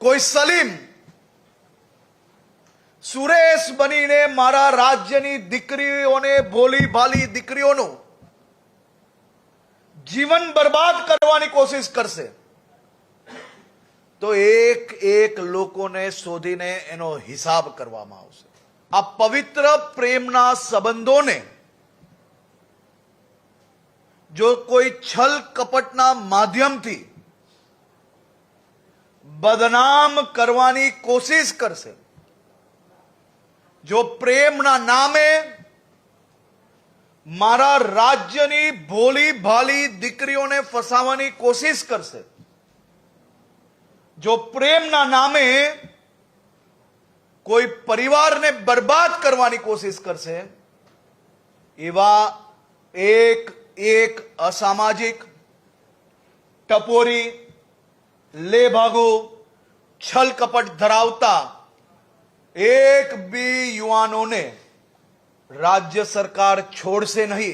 કોઈ સલીમ સુરેશ બનીને મારા રાજ્યની દીકરીઓને, ભોલી ભાલી દીકરીઓનું જીવન બરબાદ કરવાની કોશિશ કરશે તો એક એક લોકોને શોધીને એનો હિસાબ કરવામાં આવશે। આ પવિત્ર પ્રેમના સંબંધોને જો કોઈ છલ કપટના માધ્યમથી બદનામ કરવાની કોશિશ કરશે, જો પ્રેમના નામે મારા રાજ્યની ભોલી ભાલી દીકરીઓને ફસાવવાની કોશિશ કરશે, જો પ્રેમના નામે કોઈ પરિવારને બરબાદ કરવાની કોશિશ કરશે, એવા એક એક અસામાજિક, ટપોરી, લેભાગુ, છલ કપટ ધરાવતા એક બી યુવાનોને રાજ્ય સરકાર છોડશે નહીં।